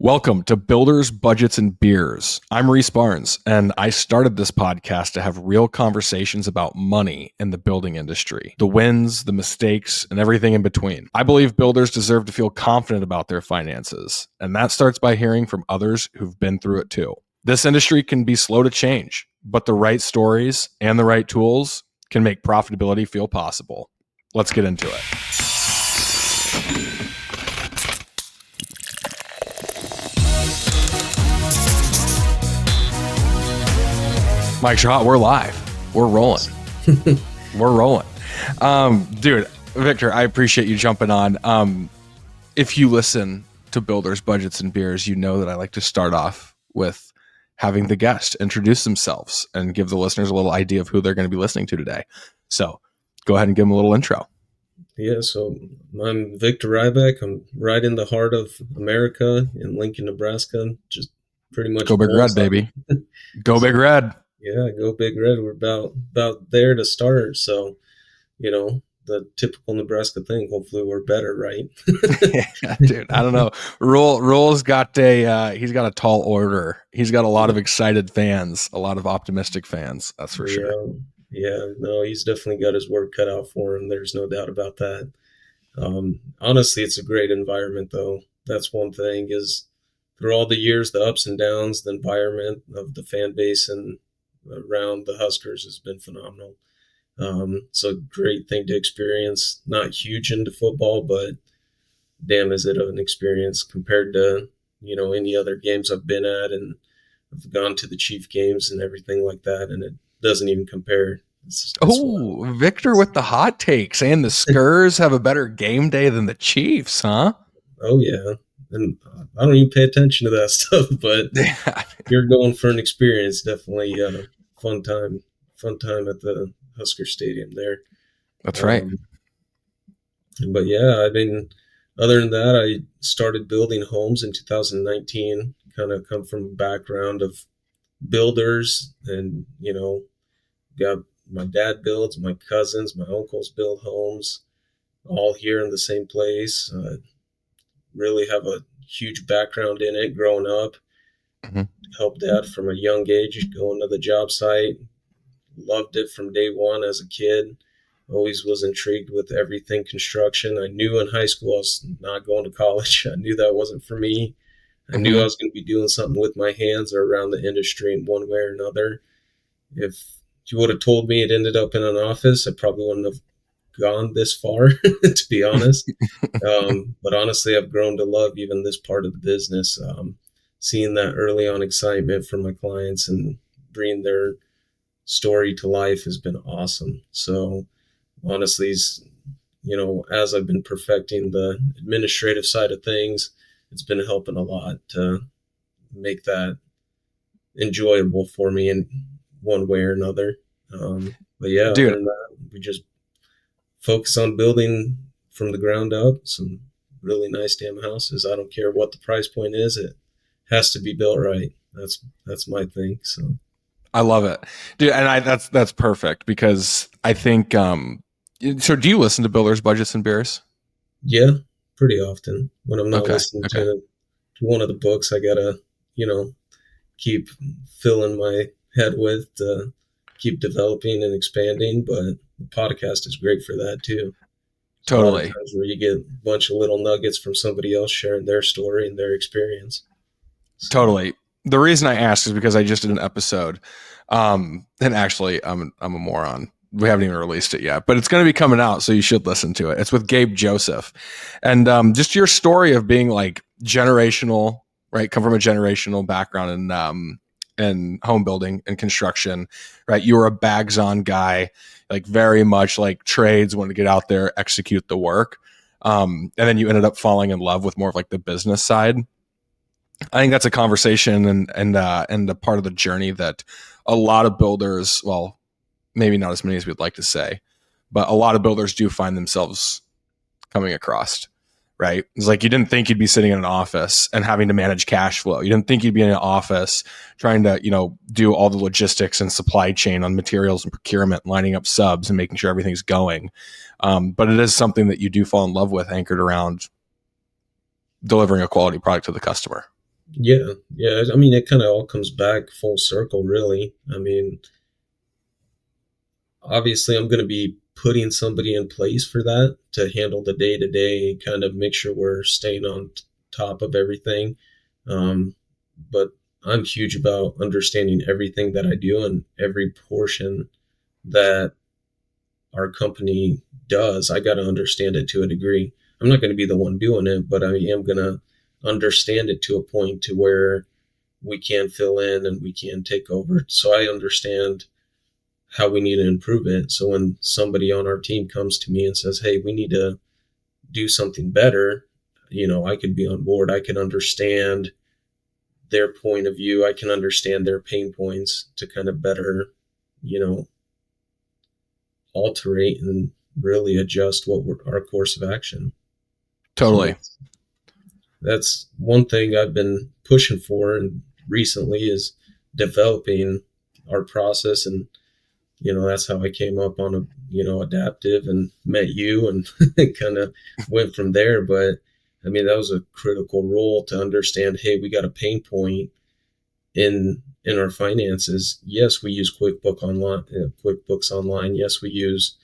Welcome to Builders, Budgets, and Beers. I'm Reese Barnes, and I started this podcast to have real conversations about money in the building industry, the wins, the mistakes, and everything in between. I believe builders deserve to feel confident about their finances, and that starts by hearing from others who've been through it too. This industry can be slow to change, but the right stories and the right tools can make profitability feel possible. Let's get into it. Mike Shot, we're live. We're rolling. We're rolling. Dude, Victor, I appreciate you jumping on. If you listen to Builders, Budgets, and Beers, you know that I like to start off with having the guest introduce themselves and give the listeners a little idea of who they're going to be listening to today. So go ahead and give them a little intro. Yeah, so I'm Victor Rybak. I'm right in the heart of America in Lincoln, Nebraska. Just pretty much Go Big Red, baby. Go Big Red. Yeah, go Big Red. We're about there to start. So, the typical Nebraska thing. Hopefully, we're better, right? Yeah, dude, I don't know. Roll's got he's got a tall order. He's got a lot of excited fans, a lot of optimistic fans. That's for sure. Yeah, no, he's definitely got his work cut out for him. There's no doubt about that. Honestly, it's a great environment, though. That's one thing is through all the years, the ups and downs, the environment of the fan base and around the Huskers has been phenomenal. It's a great thing to experience. Not huge into football, but damn, is it an experience compared to, any other games I've been at, and I've gone to the Chief games and everything like that, and it doesn't even compare. Oh, Victor with the hot take, saying the Skurs have a better game day than the Chiefs, huh? Oh, yeah. And I don't even pay attention to that stuff, but you're going for an experience. Definitely fun time at the Husker Stadium there. That's right. But yeah, I mean, other than that, I started building homes in 2019, kind of come from a background of builders and, got my dad builds, my cousins, my uncles build homes, all here in the same place. Really have a huge background in it growing up. Helped dad from a young age going to the job site. Loved it from day one as a kid. Always was intrigued with everything construction. I knew in high school I was not going to college. I knew that wasn't for me. I knew I was going to be doing something with my hands or around the industry in one way or another. If you would have told me it ended up in an office, I probably wouldn't have gone this far, to be honest. But honestly, I've grown to love even this part of the business. Seeing that early on excitement from my clients and bringing their story to life has been awesome. So honestly, as I've been perfecting the administrative side of things, it's been helping a lot to make that enjoyable for me in one way or another. But yeah, dude, other than that, we just focus on building from the ground up some really nice damn houses. I don't care what the price point is. It has to be built right. That's my thing. So I love it, dude. And that's perfect because I think, so do you listen to Builders, Budgets, and Beers? Yeah, pretty often. When I'm not listening to one of the books, I gotta, keep filling my head with to keep developing and expanding. But the podcast is great for that too. Totally. Where you get a bunch of little nuggets from somebody else sharing their story and their experience. So. Totally. The reason I asked is because I just did an episode, and actually I'm a moron. We haven't even released it yet, but it's going to be coming out, so you should listen to it. It's with Gabe Joseph, and just your story of being like generational, right? Come from a generational background in home building and construction, right? You were a bags on guy, like very much like trades, wanted to get out there, execute the work, and then you ended up falling in love with more of like the business side. I think that's a conversation and a part of the journey that a lot of builders, well, maybe not as many as we'd like to say, but a lot of builders do find themselves coming across, right? It's like you didn't think you'd be sitting in an office and having to manage cash flow. You didn't think you'd be in an office trying to, do all the logistics and supply chain on materials and procurement, lining up subs and making sure everything's going. But it is something that you do fall in love with, anchored around delivering a quality product to the customer. Yeah. I mean, it kind of all comes back full circle, really. I mean, obviously, I'm going to be putting somebody in place for that to handle the day to day, kind of make sure we're staying on top of everything. Um, but I'm huge about understanding everything that I do and every portion that our company does. I got to understand it to a degree. I'm not going to be the one doing it, but I am going to understand it to a point to where we can fill in and we can take over. So I understand how we need to improve it. So when somebody on our team comes to me and says, "Hey, we need to do something better," I could be on board. I can understand their point of view. I can understand their pain points to kind of better, you know, alterate and really adjust our course of action. So Totally. that's one thing I've been pushing for, and recently is developing our process. And that's how I came up on adaptive and met you, and kind of went from there. But I mean, that was a critical role to understand, hey, we got a pain point in our finances. Yes, we use QuickBooks Online. Yes, we use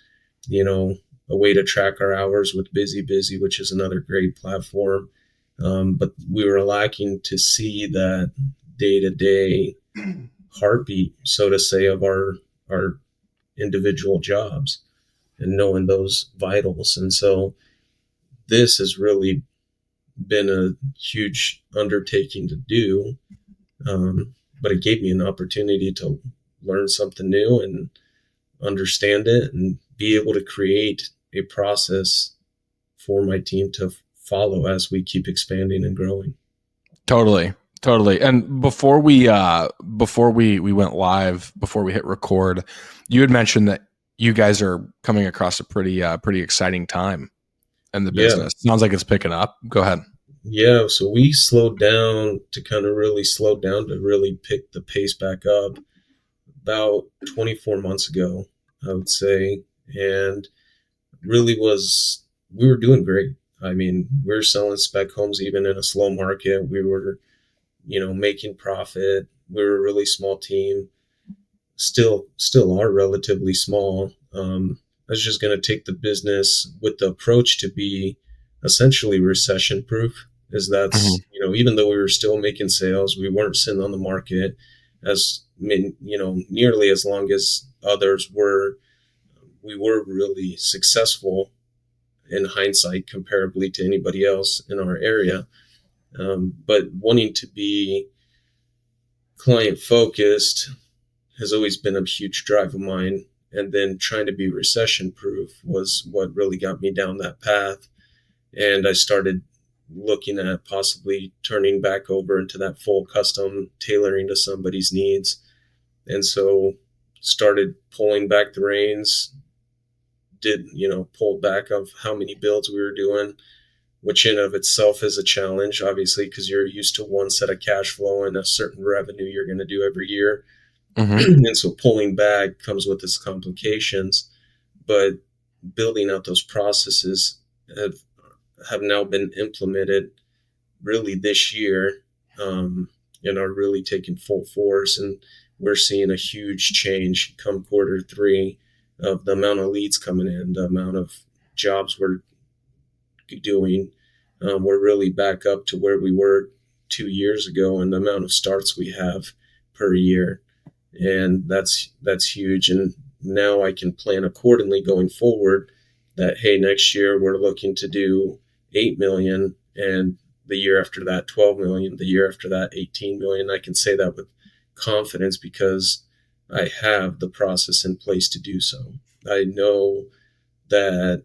you know a way to track our hours with Busy, which is another great platform. But we were lacking to see that day to day heartbeat, so to say, of our individual jobs, and knowing those vitals. And so this has really been a huge undertaking to do. But it gave me an opportunity to learn something new and understand it and be able to create a process for my team to follow as we keep expanding and growing. Totally. Totally. And before we went live, before we hit record, you had mentioned that you guys are coming across a pretty exciting time in the Yeah. business. Sounds like it's picking up. Go ahead. Yeah. So we slowed down to kind of really slow down to really pick the pace back up about 24 months ago, I would say. And really we were doing great. I mean, we were selling spec homes even in a slow market. We were, making profit. We were a really small team, still are relatively small. I was just going to take the business with the approach to be essentially recession proof. Is Mhm. that's even though we were still making sales, we weren't sitting on the market as nearly as long as others were. We were really successful in hindsight, comparably to anybody else in our area. But wanting to be client focused has always been a huge drive of mine. And then trying to be recession proof was what really got me down that path. And I started looking at possibly turning back over into that full custom tailoring to somebody's needs. And so started pulling back the reins, pulled back of how many builds we were doing, which in of itself is a challenge, obviously, because you're used to one set of cash flow and a certain revenue you're going to do every year. Mhm. And so pulling back comes with its complications. But building out those processes have, have now been implemented really this year, um, and are really taking full force. And we're seeing a huge change come quarter 3 of the amount of leads coming in, the amount of jobs we're doing. We're really back up to where we were 2 years ago, and the amount of starts we have per year, and that's huge. And now I can plan accordingly going forward. That, hey, next year we're looking to do 8 million, and the year after that 12 million, the year after that 18 million. I can say that with confidence because I have the process in place to do so. I know that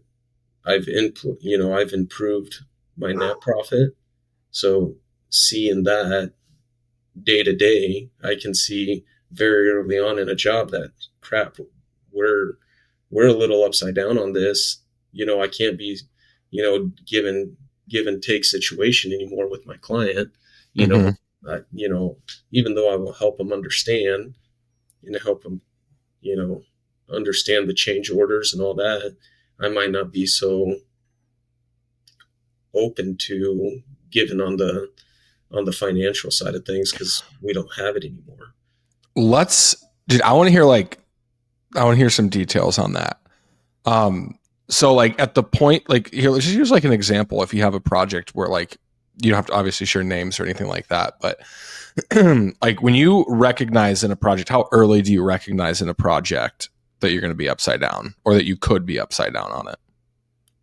I've improved my net profit. So seeing that day to day, I can see very early on in a job that, crap, we're we're a little upside down on this. I can't be, give and take situation anymore with my client. You know, Mhm. even though I will help them understand and help them, you know, understand the change orders and all that, I might not be so open to giving on on the financial side of things because we don't have it anymore. Let's, dude, I want to hear like, I want to hear some details on that. Um, so like at the point, like here, let's just use like an example. If you have a project where like, you don't have to obviously share names or anything like that, but like when you recognize in a project, how early do you recognize in a project that you're going to be upside down or that you could be upside down on it?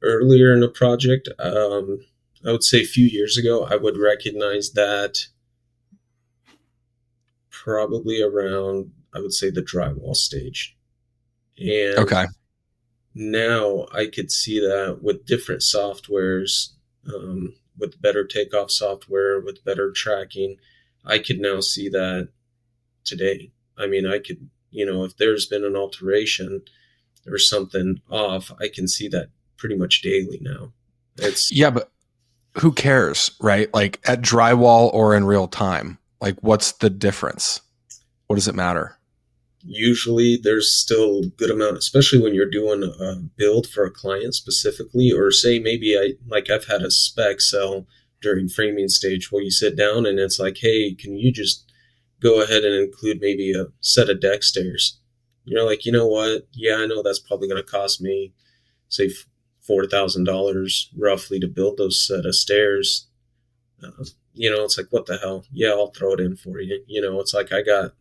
Earlier in the project, I would say a few years ago, I would recognize that probably around, I would say, the drywall stage. And Okay. now I could see that with different softwares, with better takeoff software, with better tracking, I could now see that today. I mean, I could, if there's been an alteration or something off, I can see that pretty much daily now. It's Yeah, but who cares, right? Like at drywall or in real time, like what's the difference? What does it matter? usually there's still a good amount, especially when you're doing a build for a client specifically, or say maybe I've had a spec sell during framing stage where you sit down and it's like, hey, can you just go ahead and include maybe a set of deck stairs? You're like, you know what? Yeah, I know that's probably going to cost me, say, $4,000 roughly to build those set of stairs. It's like, what the hell? Yeah, I'll throw it in for you. It's like I got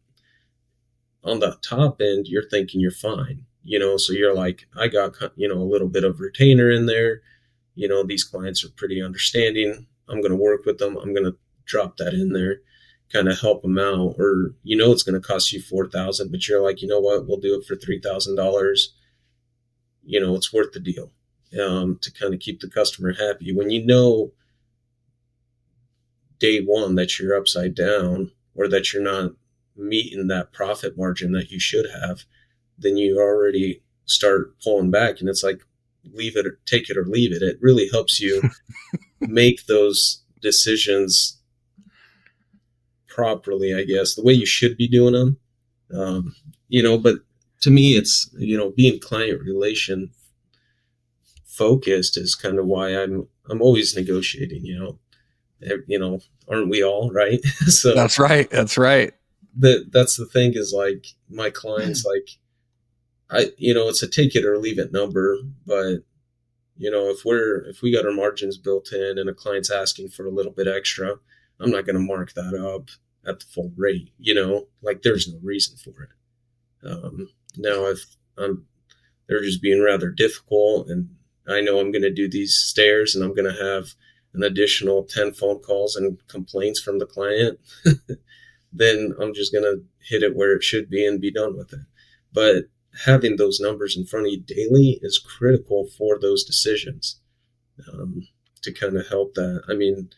on the top end, you're thinking you're fine. So you're like, I got, a little bit of retainer in there. These clients are pretty understanding. I'm going to work with them. I'm going to drop that in there, kind of help them out. Or, it's going to cost you 4,000, but you're like, you know what? We'll do it for $3,000. It's worth the deal, to kind of keep the customer happy. When day one that you're upside down or that you're not meeting that profit margin that you should have, then you already start pulling back. And it's like, leave it or take it or leave it. It really helps you make those decisions properly, I guess, the way you should be doing them. But to me, it's, being client relation focused is kind of why I'm always negotiating, aren't we all, right? So That's right. That's right. that's the thing is like my clients, like it's a take it or leave it number, but if we got our margins built in and a client's asking for a little bit extra, I'm not going to mark that up at the full rate, like there's no reason for it. Now if they're just being rather difficult and I know I'm going to do these stairs and I'm going to have an additional 10 phone calls and complaints from the client, then I'm just going to hit it where it should be and be done with it. But having those numbers in front of you daily is critical for those decisions, to kind of help that. I mean,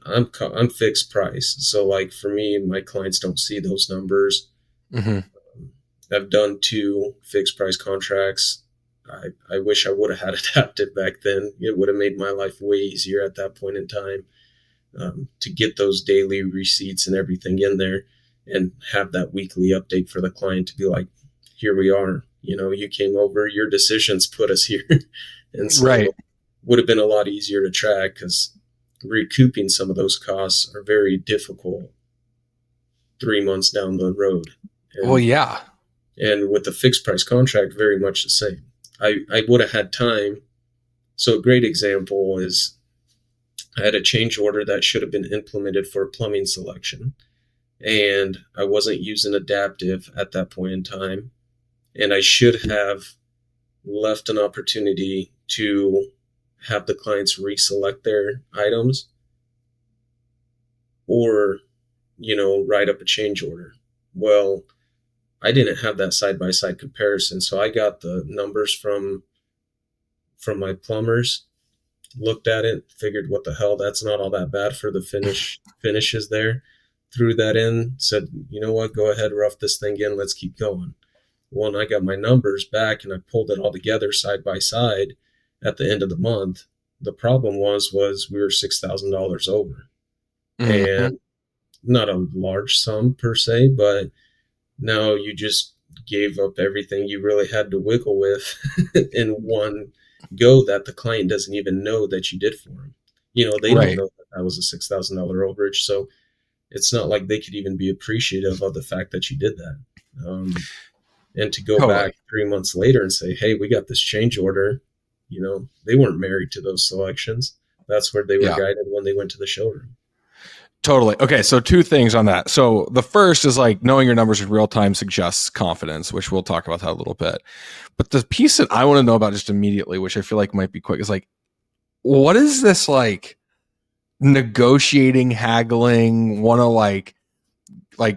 I'm fixed price. So like for me, my clients don't see those numbers. Mm-hmm. I've done 2 fixed price contracts. I wish I would have had adapted back then. It would have made my life way easier at that point in time, to get those daily receipts and everything in there and have that weekly update for the client to be like, here we are, you came over, your decisions put us here. And so Right. would have been a lot easier to track because recouping some of those costs are very difficult 3 months down the road. Well, yeah. And with the fixed price contract, very much the same. I would have had time. So a great example is I had a change order that should have been implemented for plumbing selection. And I wasn't using adaptive at that point in time. And I should have left an opportunity to have the clients reselect their items or, write up a change order. Well, I didn't have that side by side comparison. So I got the numbers from my plumbers, looked at it, figured what the hell, that's not all that bad for the finishes there. Threw that in, said, you know what, go ahead, rough this thing in, let's keep going. Well, and I got my numbers back and I pulled it all together side by side at the end of the month. The problem was we were $6,000 over. Mm-hmm. And not a large sum per se, but now you just gave up everything you really had to wiggle with in one go that the client doesn't even know that you did for them. They don't Right. know that that was a $6,000 overage. So it's not like they could even be appreciative of the fact that you did that. And to go Totally. back 3 months later and say, hey, we got this change order, they weren't married to those selections. That's where they were Yeah. guided when they went to the showroom. Totally. Okay, so two things on that. So the first is like knowing your numbers in real time suggests confidence, which we'll talk about that a little bit. But the piece that I want to know about just immediately, which I feel like might be quick, is like, what is this like negotiating, haggling, want to like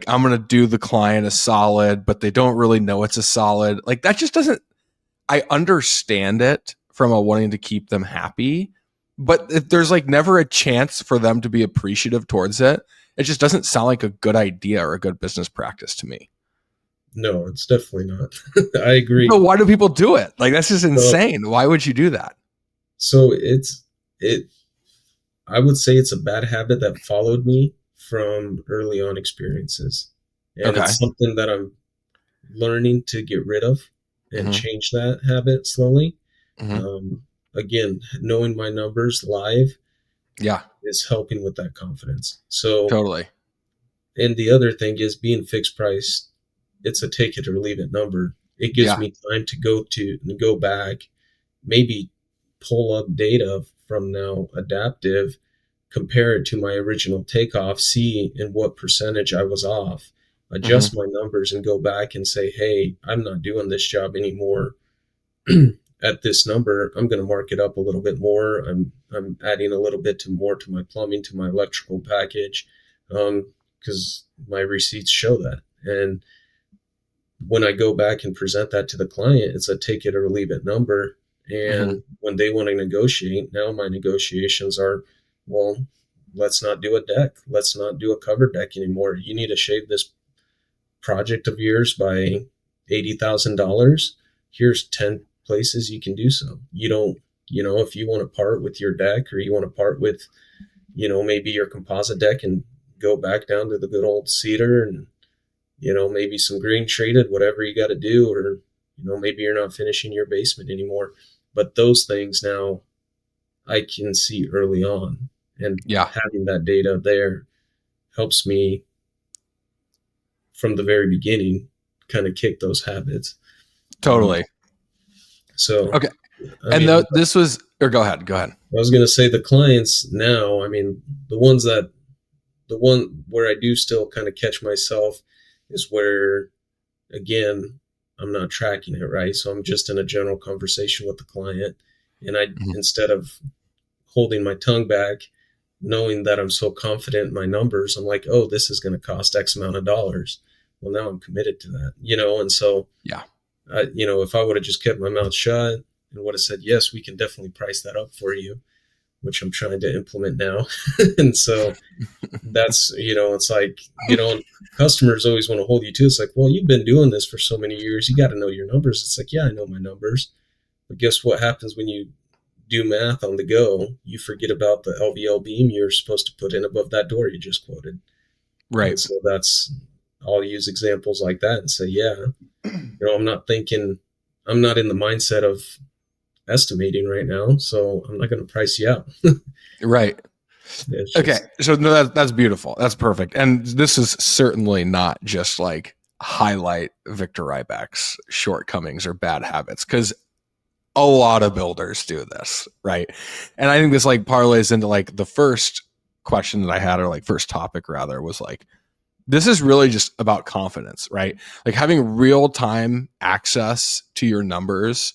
I'm going to do the client a solid, but they don't really know it's a solid. Like that just doesn't, I understand it from a wanting to keep them happy, but if there's like never a chance for them to be appreciative towards it, it just doesn't sound like a good idea or a good business practice to me. No, it's definitely not. I So agree. why do people do it? Like that's just So, insane. Why would you do that? so it. I would say it's a bad habit that followed me from early on experiences, and Okay. it's something that I'm learning to get rid of and Mm-hmm. change that habit slowly. Mm-hmm. Um, Again, knowing my numbers live Yeah, is helping with that confidence. So, totally. and the other thing is being fixed price. It's a take it or leave it number. It gives Yeah. me time to go back, maybe pull up data from now adaptive, compare it to my original takeoff, see in what percentage I was off, Mm-hmm. adjust my numbers, and go back and say, hey, I'm not doing this job anymore. At this number, I'm going to mark it up a little bit more. I'm adding a little bit to my plumbing, to my electrical package, because my receipts show that. And when I go back and present that to the client, it's a take it or leave it number. Mm-hmm. And when they want to negotiate, now my negotiations are, well, let's not do a deck. Let's not do a cover deck anymore. You need to shave this project of yours by $80,000. Here's 10 places you can do so. You don't, if you want to part with your deck, or you want to part with, maybe your composite deck and go back down to the good old cedar, and maybe some green treated, whatever you got to do, or, maybe you're not finishing your basement anymore. But those things now I can see early on, and Yeah, having that data there helps me from the very beginning kind of kick those habits. Um, totally. so, Okay. I And mean, this was, or go ahead. Go ahead. I was going to say the clients now, I mean, the one where I do still kind of catch myself is where, again, I'm not tracking it right. So I'm just in a general conversation with the client. And Mhm. instead of holding my tongue back, knowing that I'm so confident in my numbers, I'm like, oh, this is going to cost X amount of dollars. Well, now I'm committed to that, and so, Yeah. if I would have just kept my mouth shut and would have said, yes, we can definitely price that up for you, which I'm trying to implement now. And so that's, it's like, customers always want to hold you to. It's like, well, you've been doing this for so many years. You got to know your numbers. It's like, yeah, I know my numbers. But guess what happens when you do math on the go? You forget about the LVL beam you're supposed to put in above that door you just quoted. And Right. so I'll use examples like that and say, yeah, I'm not in the mindset of estimating right now. So I'm not going to price you out. Right. It's Okay. just, So no, that's beautiful. That's perfect. And this is certainly not just like highlight Victor Rybak's shortcomings or bad habits, because a lot of builders do this, right? And I think this like parlays into like the first question that I had, or like first topic rather, was like, this is really just about confidence, right? Like having real time access to your numbers.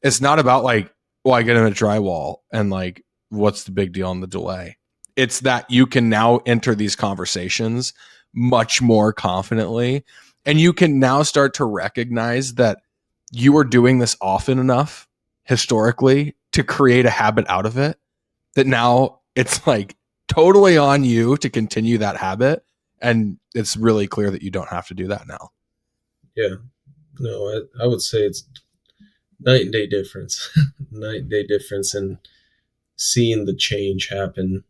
It's not about like, well, I get in a drywall and like, what's the big deal on the delay? It's that you can now enter these conversations much more confidently. And you can now start to recognize that you are doing this often enough historically to create a habit out of it, that now it's like totally on you to continue that habit. And it's really clear that you don't have to do that now. yeah, no, I would say it's night and day difference, night and day difference in seeing the change happen,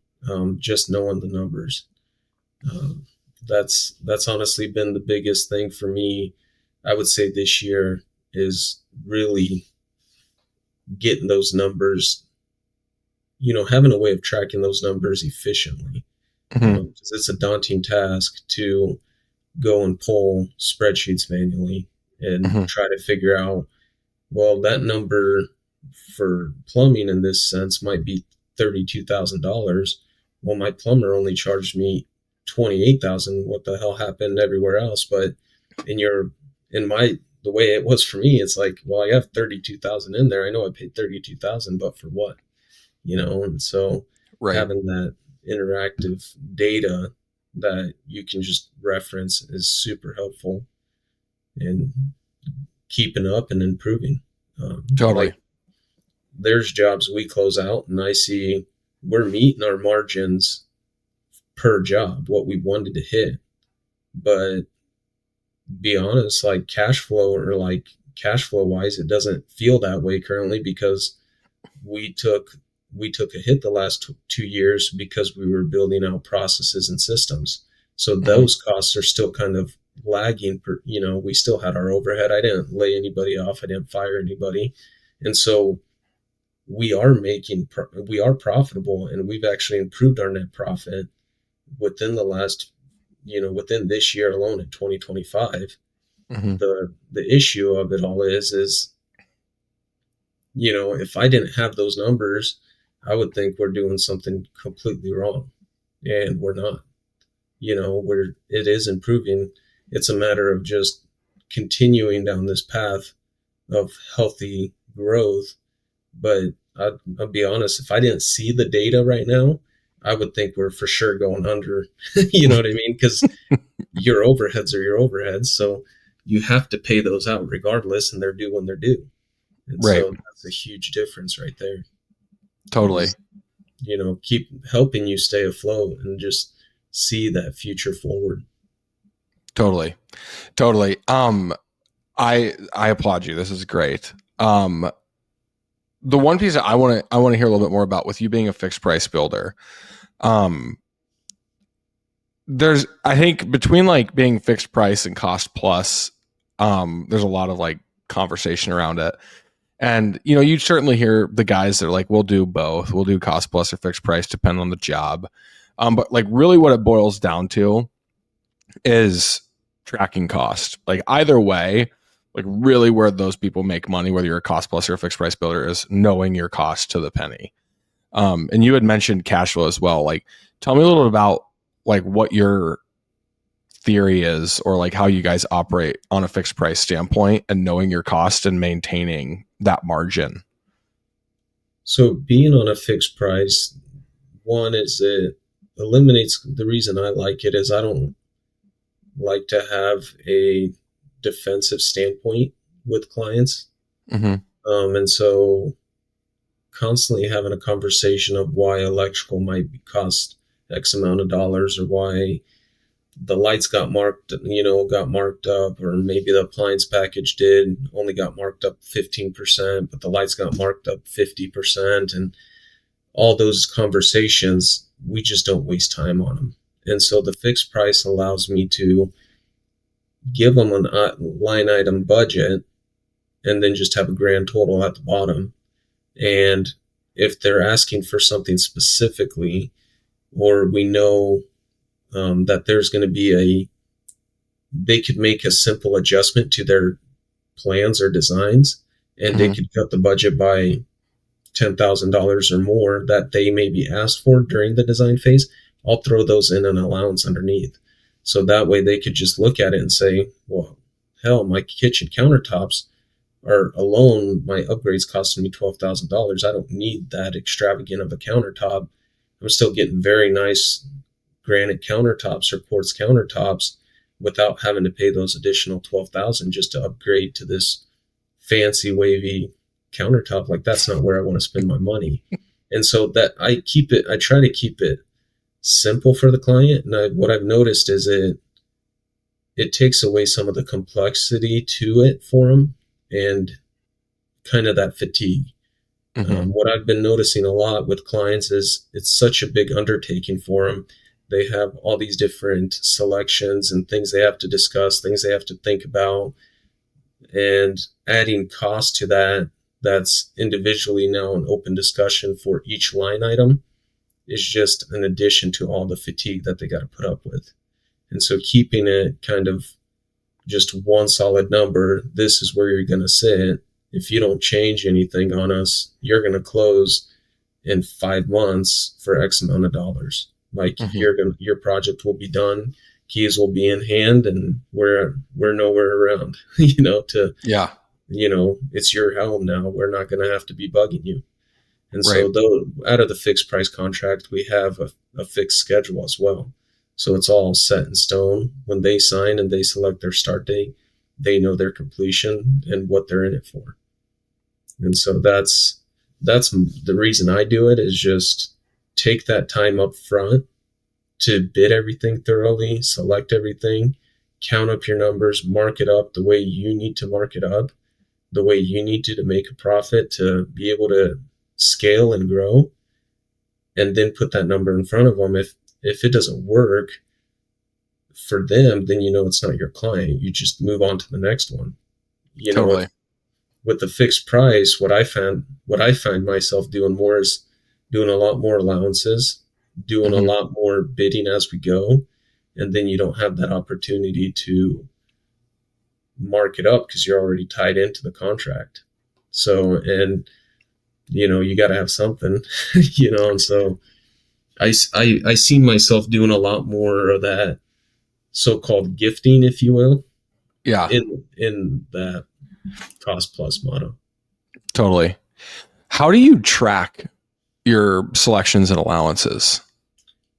just knowing the numbers. Um, that's honestly been the biggest thing for me. I would say this year is really getting those numbers, having a way of tracking those numbers efficiently, Hmm. because it's a daunting task to go and pull spreadsheets manually and Hmm. try to figure out, well, that number for plumbing in this sense might be $32,000. Well, my plumber only charged me 28,000. What the hell happened everywhere else? But in your, in my, the way it was for me, it's like, well, I have 32,000 in there. I know I paid 32,000, but for what? And so Right. having that interactive data that you can just reference is super helpful in keeping up and improving. Totally. Like, there's jobs we close out and I see we're meeting our margins per job, what we wanted to hit. But be honest, like cash flow wise, it doesn't feel that way currently because we took we took a hit the last 2 years because we were building out processes and systems. So Hmm. those costs are still kind of lagging. We still had our overhead. I didn't lay anybody off. I didn't fire anybody, and so we are profitable, and we've actually improved our net profit within the last, within this year alone in 2025. Hmm. The issue of it all is if I didn't have those numbers, I would think we're doing something completely wrong, and we're not. It is improving. It's a matter of just continuing down this path of healthy growth. But I'll be honest, if I didn't see the data right now, I would think we're for sure going under. You know what I mean? Because your overheads are your overheads, so you have to pay those out regardless, and they're due when they're due. And Right. so that's a huge difference right there. Totally. Is keep helping you stay afloat and just see that future forward. Totally. Totally. I applaud you. This is great. The one piece that I want to hear a little bit more about with you being a fixed price builder. Um, there's I think between like being fixed price and cost plus, there's a lot of like conversation around it. And you certainly hear the guys that are like, we'll do both. We'll do cost plus or fixed price, depending on the job. But like really what it boils down to is tracking cost. Like either way, like really where those people make money, whether you're a cost plus or a fixed price builder, is knowing your cost to the penny. And you had mentioned cash flow as well. Like, tell me a little bit about like what your theory is, or like how you guys operate on a fixed price standpoint and knowing your cost and maintaining that margin. So being on a fixed price, one is it eliminates the reason I like it is I don't like to have a defensive standpoint with clients. Mm-hmm. And so constantly having a conversation of why electrical might cost X amount of dollars, or why the lights got marked up, or maybe the appliance package did only got marked up 15%, but the lights got marked up 50%. And all those conversations, we just don't waste time on them. And so the fixed price allows me to give them a line item budget and then just have a grand total at the bottom. And if they're asking for something specifically, or we know that there's going to be they could make a simple adjustment to their plans or designs, and they Mm-hmm. could cut the budget by $10,000 or more that they may be asked for during the design phase. I'll throw those in an allowance underneath. So that way they could just look at it and say, well, hell, my kitchen countertops are alone, my upgrades costing me $12,000. I don't need that extravagant of a countertop. I'm still getting very nice granite countertops or quartz countertops without having to pay those additional 12,000 just to upgrade to this fancy wavy countertop. Like, that's not where I want to spend my money. And so that I try to keep it simple for the client. And what I've noticed is it takes away some of the complexity to it for them, and kind of that fatigue. Mm-hmm. What I've been noticing a lot with clients is it's such a big undertaking for them. They have all these different selections and things they have to discuss, things they have to think about, and adding cost to that that's individually now an open discussion for each line item is just an addition to all the fatigue that they got to put up with. And so keeping it kind of just one solid number, this is where you're going to sit. If you don't change anything on us, you're going to close in 5 months for X amount of dollars. Like your project will be done, keys will be in hand, and we're nowhere around. Yeah. It's your home now. We're not going to have to be bugging you. And Right. so, though, out of the fixed price contract, we have a fixed schedule as well. So it's all set in stone. When they sign and they select their start date, they know their completion and what they're in it for. And so that's the reason I do it, is just take that time up front to bid everything thoroughly, select everything, count up your numbers, mark it up the way you need to mark it up, the way you need to make a profit to be able to scale and grow, and then put that number in front of them. If it doesn't work for them, then it's not your client. You just move on to the next one. Totally. With the fixed price, what I find myself doing more is doing a lot more allowances, doing a lot more bidding as we go, and then you don't have that opportunity to mark it up because you're already tied into the contract. So, and you got to have something, and so I see myself doing a lot more of that so-called gifting, if you will, Yeah. in that cost plus motto. Totally. How do you track your selections and allowances?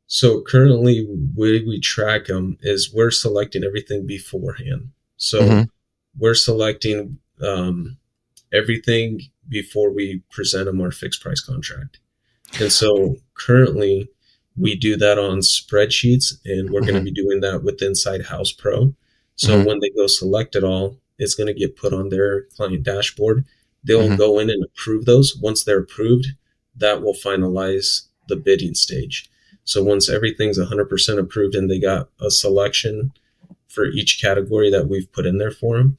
So currently, the way we track them is we're selecting everything beforehand. So we're selecting everything before we present them our fixed price contract. And so currently we do that on spreadsheets, and we're going to be doing that with Inside House Pro. So when they go select it all, it's going to get put on their client dashboard. They'll go in and approve those. Once they're approved, that will finalize the bidding stage. So once everything's 100% approved and they got a selection for each category that we've put in there for them,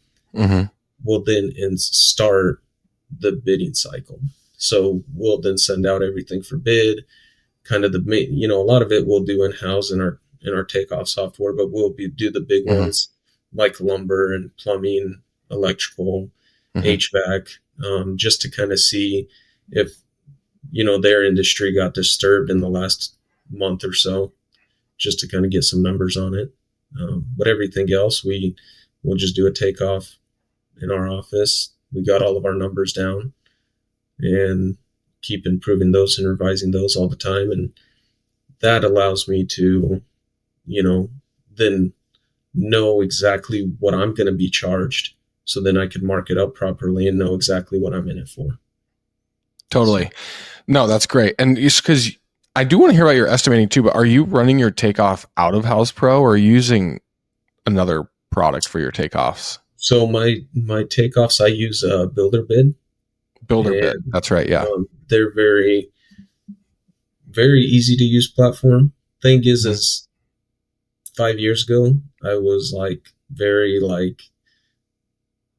we'll then start the bidding cycle. So we'll then send out everything for bid. Kind of a lot of it we'll do in-house in our takeoff software, but we'll do the big ones like lumber and plumbing, electrical, HVAC, just to kind of see if their industry got disturbed in the last month or so, just to kind of get some numbers on it. But everything else, we'll just do a takeoff in our office. We got all of our numbers down and keep improving those and revising those all the time. And that allows me to, then know exactly what I'm going to be charged. So then I can mark it up properly and know exactly what I'm in it for. Totally. So. No, that's great. And just because I do want to hear about your estimating too, but are you running your takeoff out of House Pro or using another product for your takeoffs? So my takeoffs, I use Builder Bid. Bid. That's right. Yeah. They're very, very easy to use platform. Thing is 5 years ago, I was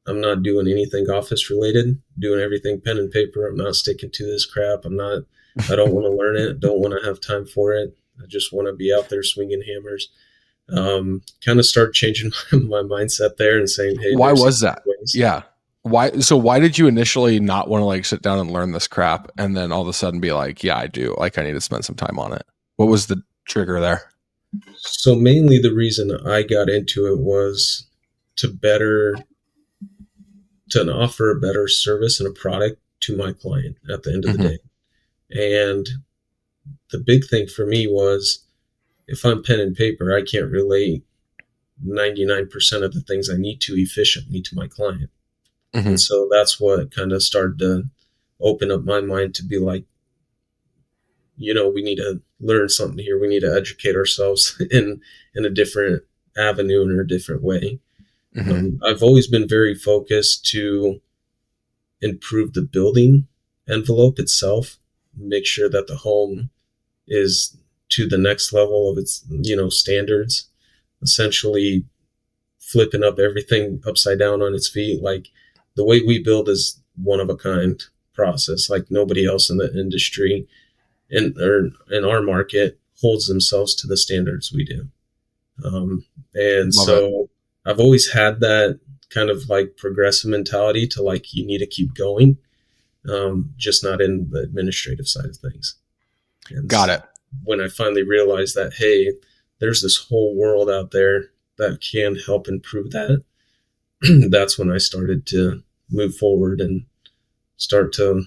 I'm not doing anything office related, doing everything pen and paper. I'm not sticking to this crap. I don't want to learn it. Don't want to have time for it. I just want to be out there swinging hammers. Kind of started changing my mindset there and saying, hey, why was that? Yeah. Why did you initially not want to sit down and learn this crap and then all of a sudden be like, yeah, I do. I need to spend some time on it. What was the trigger there? So mainly the reason I got into it was to offer a better service and a product to my client at the end of the day. And the big thing for me was, if I'm pen and paper, I can't relate 99% of the things I need to efficiently to my client. And so that's what kind of started to open up my mind to be like, we need to learn something here. We need to educate ourselves in a different avenue, in a different way. I've always been very focused to improve the building envelope itself, make sure that the home is to the next level of its, standards, essentially flipping up everything upside down on its feet. Like the way we build is one of a kind process. Like nobody else in the industry or in our market holds themselves to the standards we do. And Love it. so I've always had that kind of like progressive mentality to like, you need to keep going, just not in the administrative side of things. And Got it. when I finally realized that, hey, there's this whole world out there that can help improve that, that's when I started to move forward and start to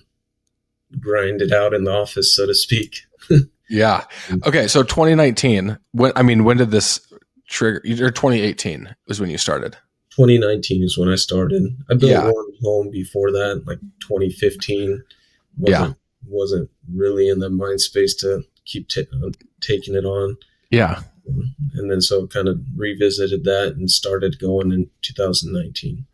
grind it out in the office, so to speak. Yeah. Okay. So 2019, when did this trigger, or 2018 was when you started? 2019 is when I started. I built Yeah. one home before that, like 2015. Yeah. Wasn't really in the mind space to keep taking it on. Yeah. And then so kind of revisited that and started going in 2019.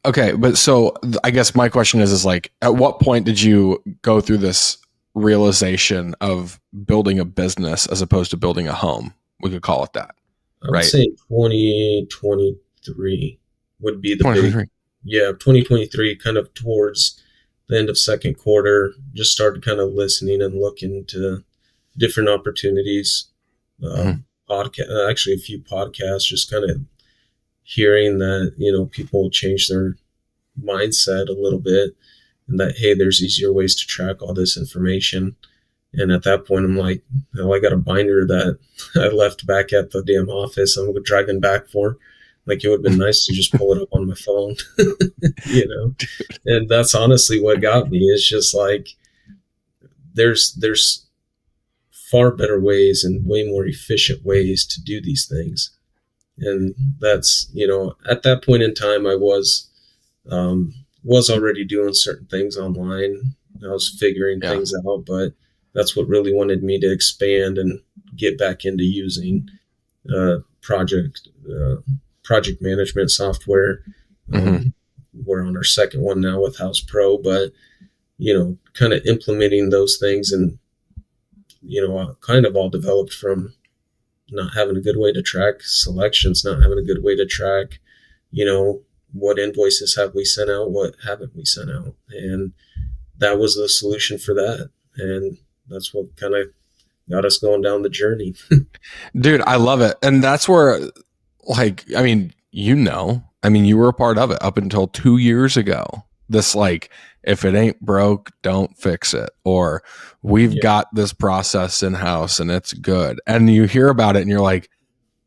Okay. But so I guess my question is like, at what point did you go through this realization of building a business as opposed to building a home? We could call it that. I would Right. say 2023 would be the big, 2023. yeah, 2023, kind of towards the end of second quarter, just started kind of listening and looking to different opportunities. Podcast, actually a few podcasts, just kind of hearing that, people change their mindset a little bit, and that, hey, there's easier ways to track all this information. And at that point, I'm like, I got a binder that I left back at the damn office. I'm driving back for. Like, it would have been nice to just pull it up on my phone, And that's honestly what got me. Is just like, there's far better ways and way more efficient ways to do these things. And that's, at that point in time, I was already doing certain things online. I was figuring things out, but that's what really wanted me to expand and get back into using project management software. We're on our second one now with House Pro, but kind of implementing those things, and kind of all developed from not having a good way to track selections, not having a good way to track, what invoices have we sent out, what haven't we sent out, and that was the solution for that. And that's what kind of got us going down the journey. Dude, I love it. And that's where, you were a part of it up until 2 years ago. This, like, if it ain't broke, don't fix it. Or we've got this process in house and it's good. And you hear about it and you're like,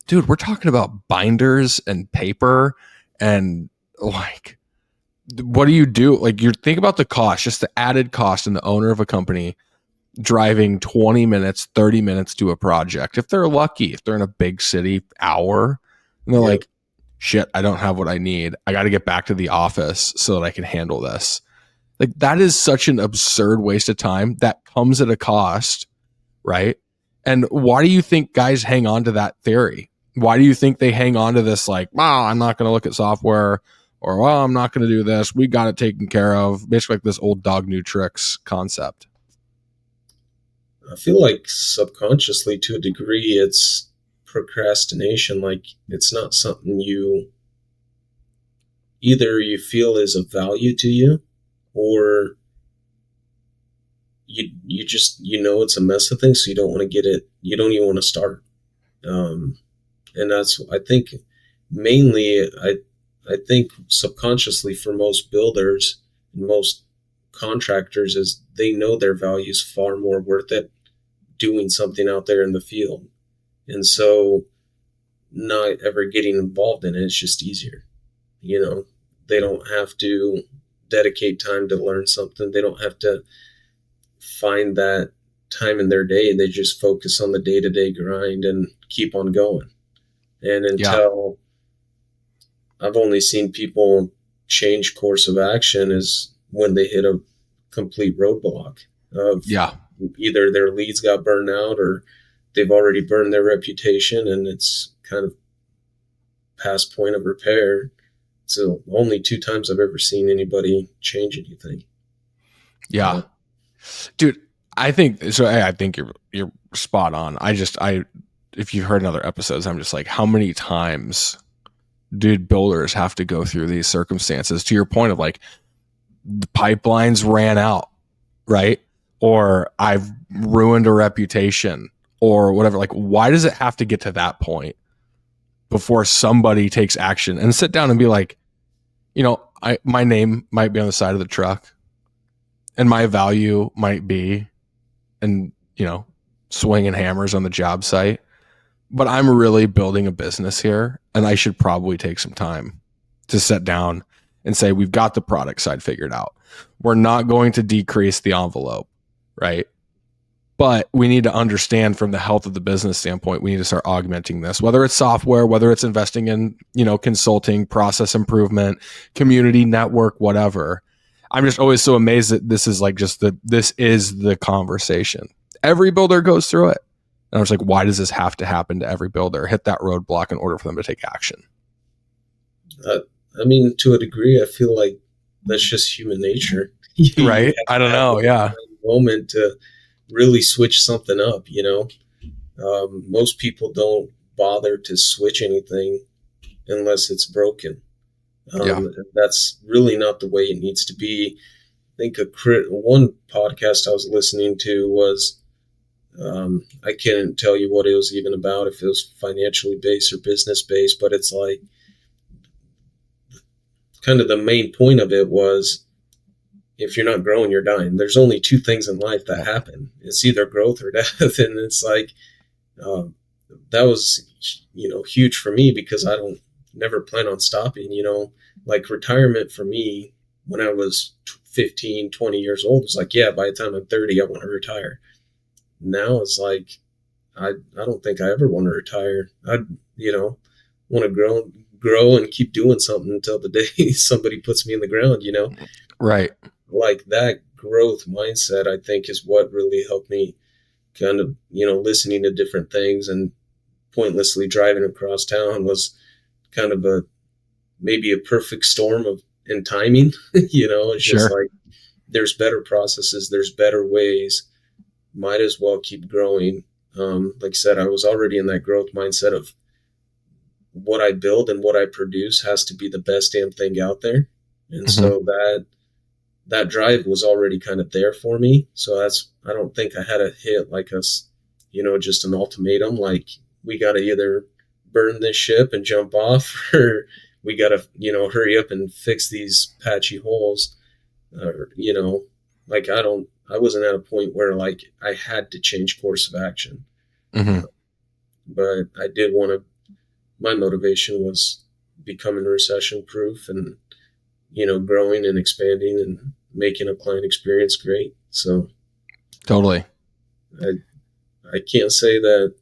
dude, we're talking about binders and paper. And like, what do you do? Like, you think about the cost, just the added cost, and the owner of a company driving 20 minutes, 30 minutes to a project. If they're lucky, if they're in a big city, hour, and they're like, shit, I don't have what I need. I got to get back to the office so that I can handle this. Like, that is such an absurd waste of time that comes at a cost, right? And why do you think guys hang on to that theory? Why do you think they hang on to this, like, wow, I'm not going to look at software, or, well, I'm not going to do this. We got it taken care of. Basically like this old dog, new tricks concept. I feel like subconsciously, to a degree, it's procrastination. Like, it's not something either you feel is of value to you, or you just, it's a mess of things, so you don't want to get it. You don't even want to start. And that's, I think, mainly, I think subconsciously for most builders and most contractors, is they know their value is far more worth it doing something out there in the field. And so not ever getting involved in it, it's just easier. They don't have to dedicate time to learn something. They don't have to find that time in their day. They just focus on the day-to-day grind and keep on going. And until I've only seen people change course of action is when they hit a complete roadblock of either their leads got burned out, or they've already burned their reputation and it's kind of past point of repair. So only 2 times I've ever seen anybody change anything. Yeah. Dude, I think so. I think you're spot on. If you've heard in other episodes, I'm just like, how many times did builders have to go through these circumstances? To your point of like, the pipelines ran out, right? Or I've ruined a reputation or whatever. Like, why does it have to get to that point before somebody takes action and sit down and be like, my name might be on the side of the truck and my value might be, and, swinging hammers on the job site, but I'm really building a business here and I should probably take some time to sit down and say, we've got the product side figured out. We're not going to decrease the envelope, right? But we need to understand from the health of the business standpoint, we need to start augmenting this, whether it's software, whether it's investing in, consulting, process improvement, community network, whatever. I'm just always so amazed that this is like this is the conversation. Every builder goes through it. And I was like, why does this have to happen to every builder? Hit that roadblock in order for them to take action. I mean, to a degree, I feel like that's just human nature. Right? I don't know. Yeah. Moment to really switch something up, most people don't bother to switch anything unless it's broken. That's really not the way it needs to be. I think one podcast I was listening to was, I can't tell you what it was even about, if it was financially based or business based, but it's like kind of the main point of it was, if you're not growing, you're dying. There's only two things in life that happen. It's either growth or death. And it's like, that was, huge for me because I don't never plan on stopping, like retirement for me when I was 15, 20 years old, was like, yeah, by the time I'm 30, I want to retire. Now it's like, I don't think I ever want to retire. I, want to grow and keep doing something until the day somebody puts me in the ground, Right. Like that growth mindset, I think, is what really helped me kind of, listening to different things and pointlessly driving across town was kind of maybe a perfect storm in timing. It's just like, there's better processes, there's better ways, might as well keep growing. Like I said, I was already in that growth mindset of what I build and what I produce has to be the best damn thing out there. And so that drive was already kind of there for me. So I don't think I had to hit like just an ultimatum, like we got to either burn this ship and jump off or we got to, hurry up and fix these patchy holes. Or, like I wasn't at a point where like I had to change course of action. But I did my motivation was becoming recession proof and, growing and expanding and making a client experience great. So totally. I can't say that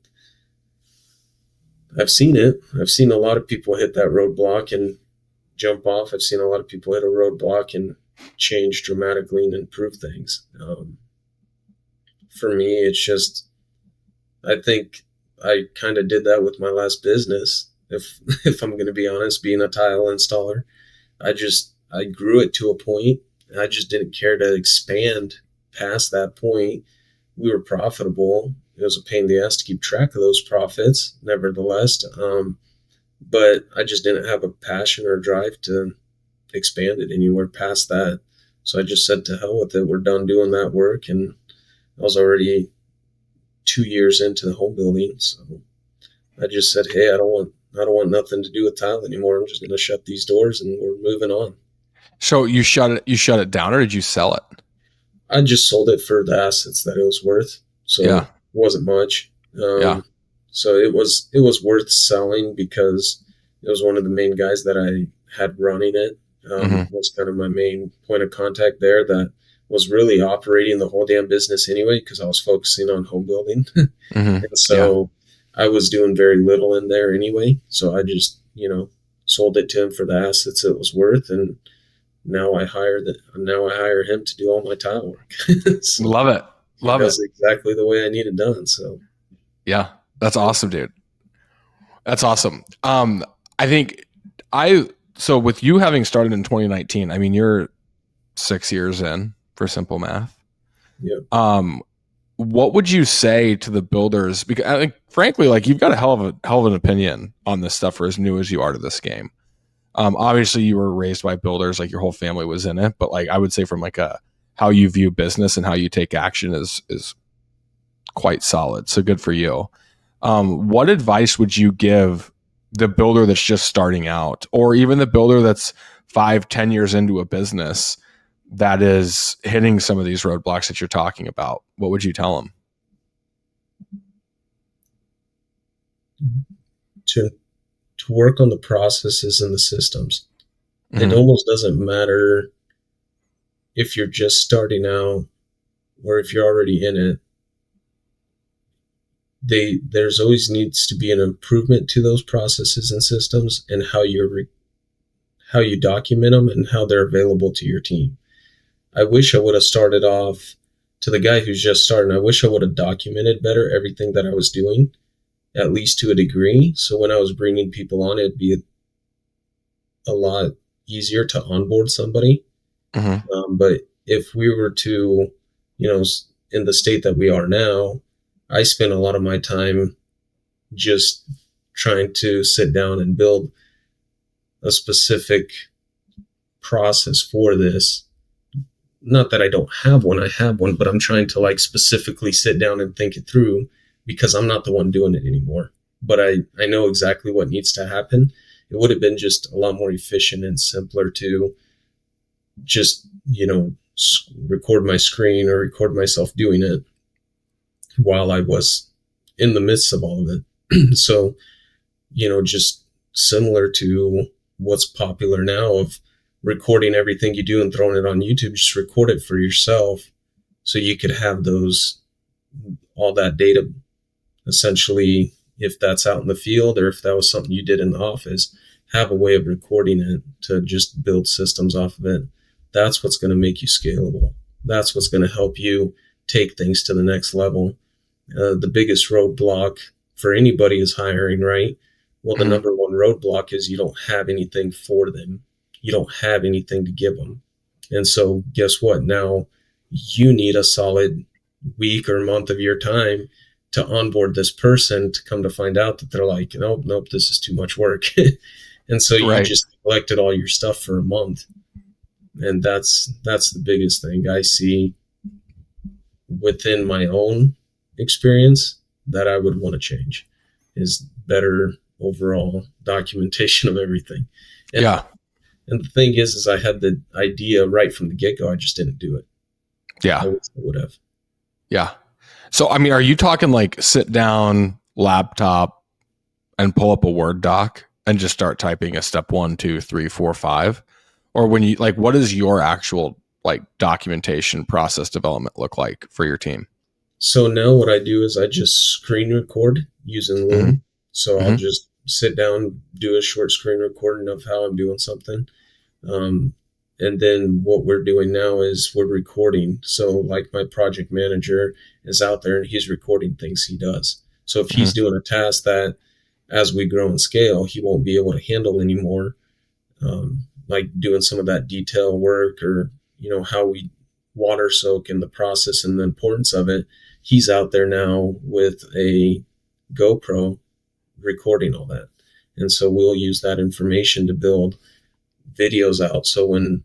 I've seen it. I've seen a lot of people hit that roadblock and jump off. I've seen a lot of people hit a roadblock and change dramatically and improve things. For me, it's just, I think I kind of did that with my last business. If I'm going to be honest, being a tile installer, I grew it to a point. I just didn't care to expand past that point. We were profitable. It was a pain in the ass to keep track of those profits, nevertheless. But I just didn't have a passion or drive to expand it anywhere past that. So I just said, to hell with it. We're done doing that work. And I was already 2 years into the home building. So I just said, hey, I don't want nothing to do with tile anymore. I'm just going to shut these doors and we're moving on. So you shut it down, or did you sell it? I just sold it for the assets that it was worth. So it wasn't much. So it was worth selling because it was one of the main guys that I had running it. Was kind of my main point of contact there, that was really operating the whole damn business anyway, because I was focusing on home building. And so I was doing very little in there anyway. So I just, sold it to him for the assets it was worth. And now I hire him to do all my tile work. So love it. Love it. That's exactly the way I need it done. So yeah, that's awesome, dude. That's awesome. I think so with you having started in 2019, I mean, you're 6 years in for simple math. Yeah. What would you say to the builders? Because I think, frankly, like, you've got a hell of an opinion on this stuff for as new as you are to this game. Obviously you were raised by builders, like your whole family was in it, but like I would say from like a how you view business and how you take action is quite solid. So good for you. What advice would you give the builder that's just starting out, or even the builder that's 5-10 years into a business that is hitting some of these roadblocks that you're talking about? What would you tell them? To work on the processes and the systems. It Mm-hmm. almost doesn't matter if you're just starting out or if you're already in it. There's always needs to be an improvement to those processes and systems, and how you document them and how they're available to your team. I wish I would have started off, to the guy who's just starting, I wish I would have documented better everything that I was doing, at least to a degree. So when I was bringing people on, it'd be a lot easier to onboard somebody. Mm-hmm. But if we were to, in the state that we are now, I spend a lot of my time just trying to sit down and build a specific process for this. Not that I don't have one, I have one, but I'm trying to like specifically sit down and think it through, because I'm not the one doing it anymore. But I know exactly what needs to happen. It would have been just a lot more efficient and simpler to just, record my screen or record myself doing it while I was in the midst of all of it. So, just similar to what's popular now of recording everything you do and throwing it on YouTube, just record it for yourself so you could have all that data essentially, if that's out in the field or if that was something you did in the office, have a way of recording it to just build systems off of it. That's what's going to make you scalable. That's what's going to help you take things to the next level. The biggest roadblock for anybody is hiring, right? Well, the number one roadblock is you don't have anything for them. You don't have anything to give them. And so guess what? Now you need a solid week or month of your time to onboard this person, to come to find out that they're like, nope, this is too much work. And so you just collected all your stuff for a month. And that's the biggest thing I see within my own experience that I would want to change, is better overall documentation of everything. And, and the thing is I had the idea right from the get-go. I just didn't do it. Yeah. I would have. Yeah. So, I mean, are you talking like sit down, laptop, and pull up a Word doc and just start typing a step 1, 2, 3, 4, 5? Or when you like, what does your actual like documentation process development look like for your team? So now what I do is I just screen record using Loom. Mm-hmm. So I'll just sit down, do a short screen recording of how I'm doing something. And then what we're doing now is we're recording. So like my project manager is out there and he's recording things he does. So if he's doing a task that as we grow and scale, he won't be able to handle anymore, like doing some of that detail work or, how we water soak in the process and the importance of it, he's out there now with a GoPro recording all that. And so we'll use that information to build videos out. So when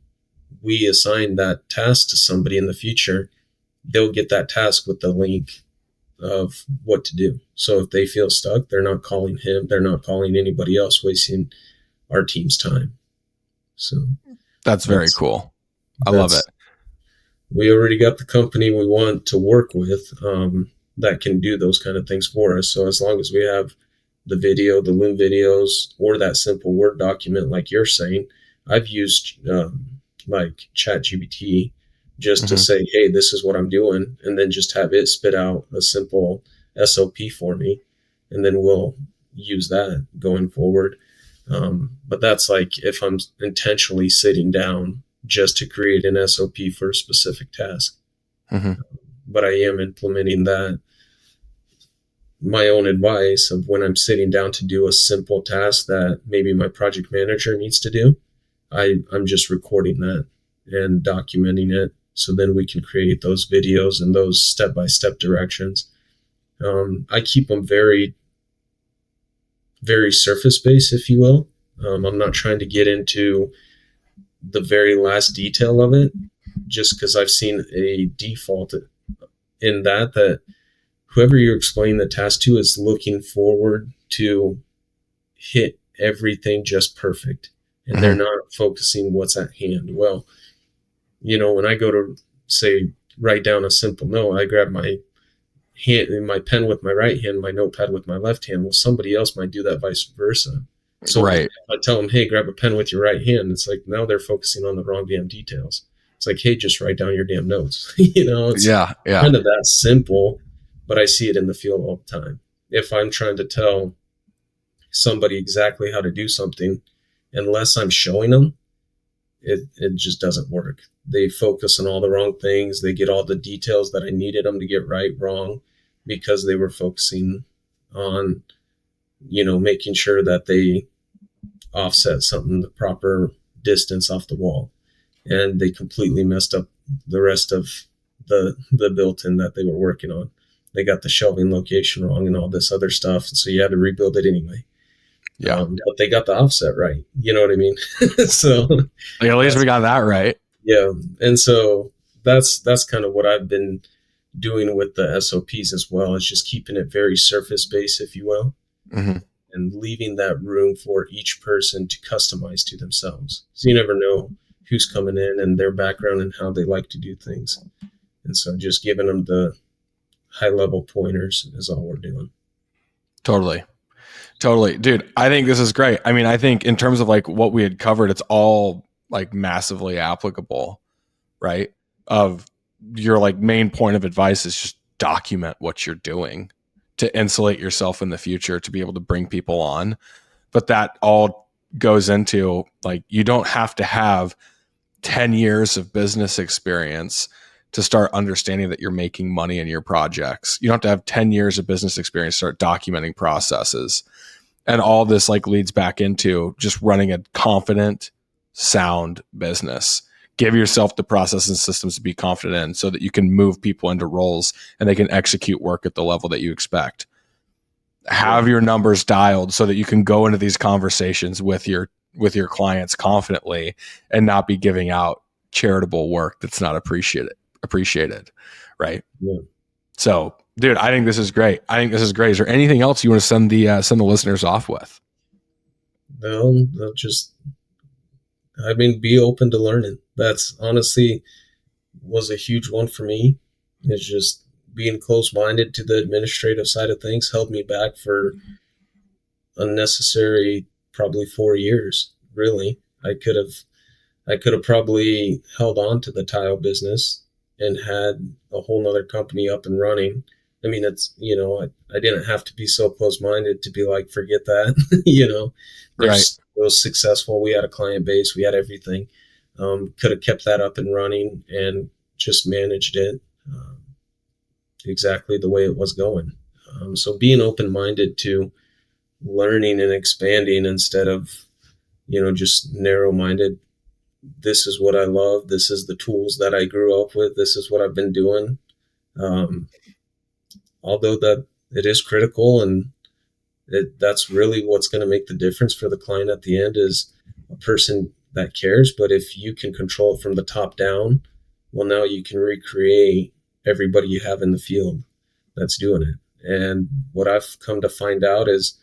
we assign that task to somebody in the future, they'll get that task with the link of what to do. So if they feel stuck, they're not calling him, they're not calling anybody else, wasting our team's time. So that's very cool. I love it. We already got the company we want to work with that can do those kind of things for us. So as long as we have the video, the Loom videos, or that simple Word document, like you're saying, I've used like ChatGPT just to say, hey, this is what I'm doing, and then just have it spit out a simple SOP for me, and then we'll use that going forward. But that's like if I'm intentionally sitting down just to create an SOP for a specific task. But I am implementing that. My own advice of when I'm sitting down to do a simple task that maybe my project manager needs to do, I'm just recording that and documenting it. So then we can create those videos and those step-by-step directions. I keep them very, very surface-based, if you will. I'm not trying to get into the very last detail of it, just because I've seen a default in that whoever you're explaining the task to is looking forward to hit everything just perfect, and they're Mhm. not focusing what's at hand. Well, when I go to say write down a simple note, I grab my my pen with my right hand, my notepad with my left hand. Well, somebody else might do that vice versa. So Right. I tell them, hey, grab a pen with your right hand. It's like now they're focusing on the wrong damn details. It's like, hey, just write down your damn notes. It's Yeah. Yeah. kind of that simple, but I see it in the field all the time. If I'm trying to tell somebody exactly how to do something, unless I'm showing them, it just doesn't work. They focus on all the wrong things. They get all the details that I needed them to get right wrong because they were focusing on, making sure that they offset something the proper distance off the wall. And they completely messed up the rest of the built-in that they were working on. They got the shelving location wrong and all this other stuff. So you had to rebuild it anyway. Yeah. But they got the offset right. You know what I mean? So Like, at least that's, we got that right. yeah. And so that's kind of what I've been doing with the SOPs as well, is just keeping it very surface based, if you will, Hmm. and leaving that room for each person to customize to themselves. So you never know who's coming in and their background and how they like to do things. And so just giving them the high level pointers is all we're doing. Totally. Totally. Dude, I think this is great. I mean, I think in terms of like what we had covered, it's all like massively applicable, right? Of your like main point of advice is just document what you're doing to insulate yourself in the future to be able to bring people on. But that all goes into like, you don't have to have 10 years of business experience to start understanding that you're making money in your projects. You don't have to have 10 years of business experience to start documenting processes. And all this like leads back into just running a confident, sound business. Give yourself the process and systems to be confident in so that you can move people into roles and they can execute work at the level that you expect. Yeah. Have your numbers dialed so that you can go into these conversations with your clients confidently and not be giving out charitable work that's not appreciated, right? Yeah. So, dude, I think this is great. Is there anything else you want to send the listeners off with? No, be open to learning. That's honestly was a huge one for me. It's just being close minded to the administrative side of things held me back for unnecessary probably 4 years. Really, I could have probably held on to the tile business and had a whole nother company up and running. I mean, I didn't have to be so close minded to be like, forget that. Right. It was successful. We had a client base, we had everything. Could have kept that up and running and just managed it exactly the way it was going. So being open minded to learning and expanding instead of, just narrow minded. This is what I love. This is the tools that I grew up with. This is what I've been doing. Um, Although that it is critical, and that's really what's going to make the difference for the client at the end is a person that cares. But if you can control it from the top down, well, now you can recreate everybody you have in the field that's doing it. And what I've come to find out is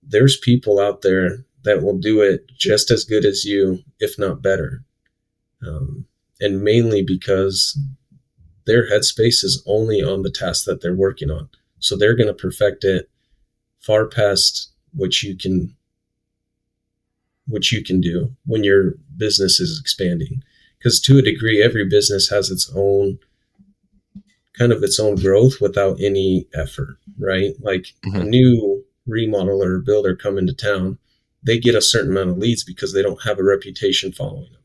there's people out there that will do it just as good as you, if not better. And mainly because their headspace is only on the task that they're working on. So they're going to perfect it far past what you can do when your business is expanding. Because to a degree, every business has its own growth without any effort, right? Like a Mm-hmm. new remodeler or builder come into town, they get a certain amount of leads because they don't have a reputation following them.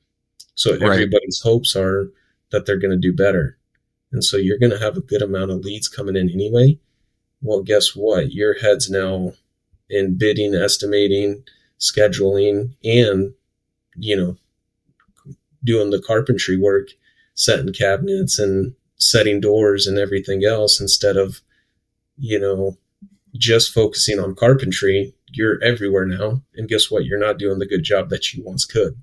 So Right. everybody's hopes are that they're going to do better. And so you're going to have a good amount of leads coming in anyway. Well, guess what? Your head's now in bidding, estimating, scheduling, and, doing the carpentry work, setting cabinets and setting doors and everything else instead of, just focusing on carpentry. you're everywhere now, and guess what? You're not doing the good job that you once could.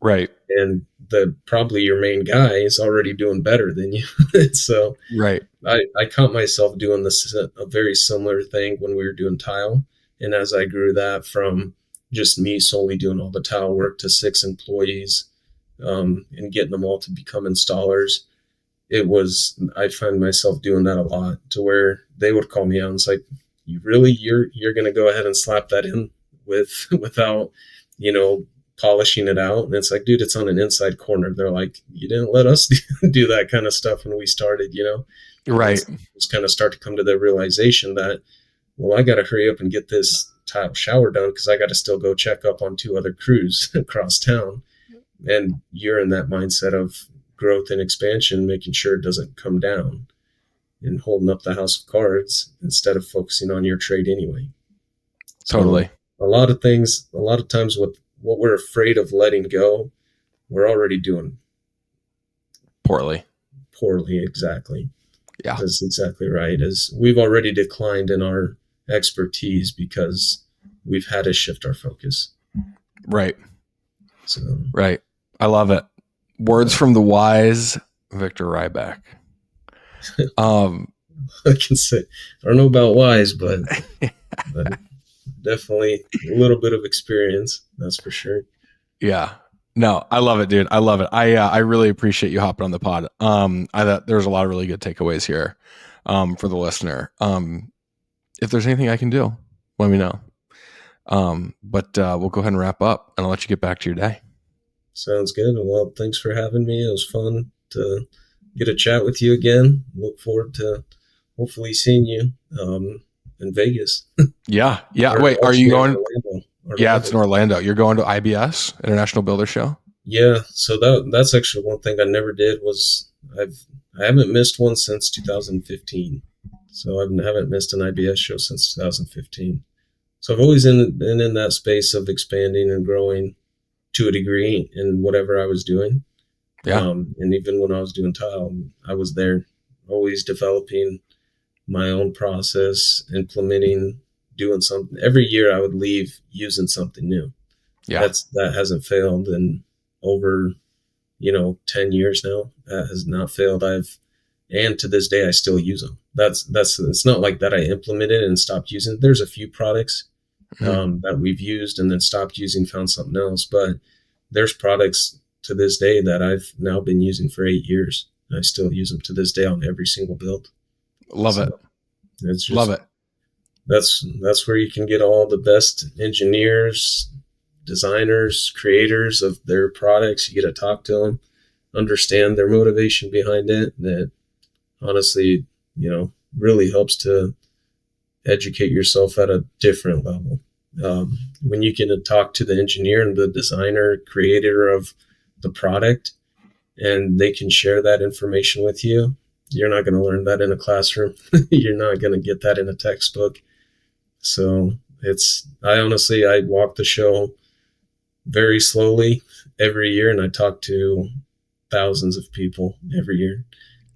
Right. And the probably your main guy is already doing better than you. So Right. I caught myself doing this a very similar thing when we were doing tile. And as I grew that from just me solely doing all the tile work to 6 employees, and getting them all to become installers, I find myself doing that a lot, to where they would call me out and it's like, you're going to go ahead and slap that in without, you know, polishing it out. And it's like, dude, it's on an inside corner. They're like, you didn't let us do that kind of stuff when we started, you know? Right. Just kind of start to come to the realization that, well, I got to hurry up and get this tile shower done because I got to still go check up on 2 other crews across town. And you're in that mindset of growth and expansion, making sure it doesn't come down and holding up the house of cards instead of focusing on your trade anyway. Totally. So a lot of times what we're afraid of letting go, we're already doing poorly. Exactly. Yeah. That's exactly right. As we've already declined in our expertise because we've had to shift our focus. Right. So, right. I love it. Words from the wise Victor Rybak. I can say, I don't know about wise, but definitely a little bit of experience. That's for sure. Yeah. No, I love it, dude. I love it. I really appreciate you hopping on the pod. I thought there's a lot of really good takeaways here, for the listener. If there's anything I can do, let me know. But we'll go ahead and wrap up, and I'll let you get back to your day. Sounds good. Well, thanks for having me. It was fun to get a chat with you again. Look forward to hopefully seeing you in Vegas. Yeah. Wait, are you going? Orlando. Yeah, it's in Orlando. You're going to IBS, International Builder Show? Yeah. So that's actually one thing I never did was I haven't missed one since 2015. So I haven't missed an IBS show since 2015. So I've always been in that space of expanding and growing to a degree in whatever I was doing. Yeah. And even when I was doing tile, I was there always developing my own process, implementing, doing something. Every year I would leave using something new. Yeah. That hasn't failed in over, 10 years now. That has not failed. And to this day, I still use them. It's not like that I implemented and stopped using. There's a few products that we've used and then stopped using, found something else. But there's products to this day that I've now been using for 8 years. I still use them to this day on every single build. Love it. It's just, love it. That's where you can get all the best engineers, designers, creators of their products. You get to talk to them, understand their motivation behind it. That honestly, really helps to educate yourself at a different level. When you get to talk to the engineer and the designer, creator of the product, and they can share that information with you, you're not going to learn that in a classroom. You're not going to get that in a textbook. So I walk the show very slowly every year, and I talk to thousands of people every year.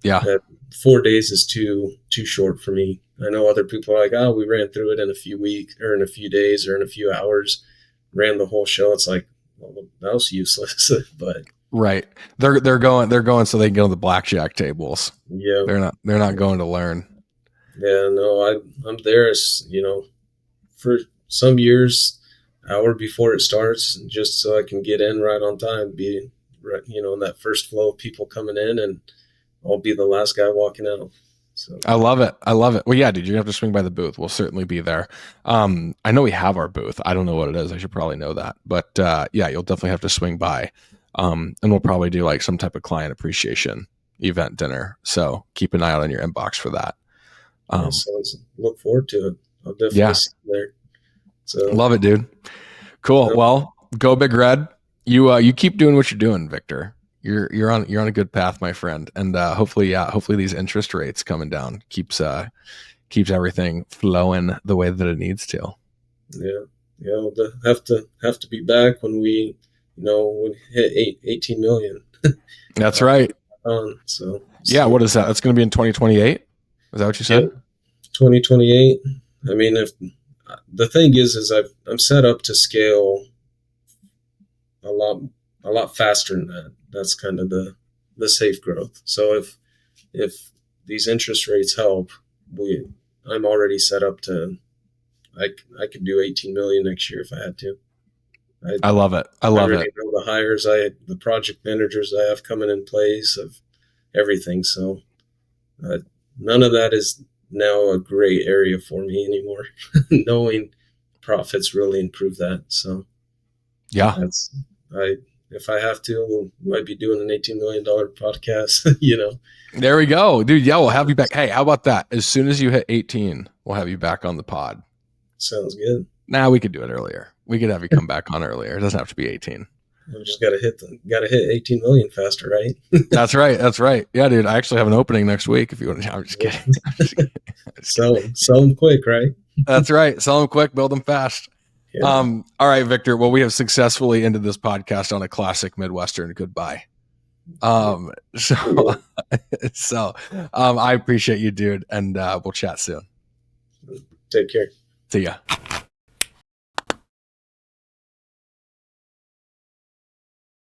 Yeah. 4 days is too short for me. I know other people are like, we ran through it in a few weeks or in a few days or in a few hours, ran the whole show. It's like, well, that was useless. But right. They're going so they can get on the blackjack tables. Yeah. They're not going to learn. Yeah, no, I'm there as, for some years, hour before it starts, just so I can get in right on time, be right, in that first flow of people coming in, and I'll be the last guy walking out. So I love it. Well, yeah, dude, you have to swing by the booth. We'll certainly be there. I know we have our booth. I don't know what it is. I should probably know that, but yeah, you'll definitely have to swing by. And we'll probably do like some type of client appreciation event dinner. So keep an eye out on your inbox for that. Look forward to it. I'll definitely see you there. So love it, dude. Cool. Yeah. Well, go Big Red. You keep doing what you're doing, Victor. You're on a good path, my friend. And hopefully these interest rates coming down keeps everything flowing the way that it needs to. Yeah. We'll have to be back when we hit 18 million. That's right. So yeah, what is that? That's going to be in 2028. Is that what you said? Yeah, 2028. I mean, if the thing is I'm set up to scale a lot faster than that. That's kind of the safe growth. So if these interest rates help, I'm already set up to I could do 18 million next year if I had to. I love it. I I love already it. know the project managers I have coming in place of everything. So uh, none of that is now a gray area for me anymore. Knowing profits really improve that. So Yeah. that's I if I have to, might be doing an $18 million podcast. There we go, dude. Yeah, we'll have you back. Hey, how about that? As soon as you hit 18, we'll have you back on the pod. Sounds good. Now we could do it earlier. We could have you come back on earlier. It doesn't have to be 18. I've just gotta hit 18 million faster, right? That's right. That's right. Yeah, dude. I actually have an opening next week. If you want to, I'm just kidding. I'm just kidding. Sell them quick, right? That's right. Sell them quick, build them fast. Yeah. All right, Victor. Well, we have successfully ended this podcast on a classic Midwestern goodbye. So I appreciate you, dude, and we'll chat soon. Take care. See ya.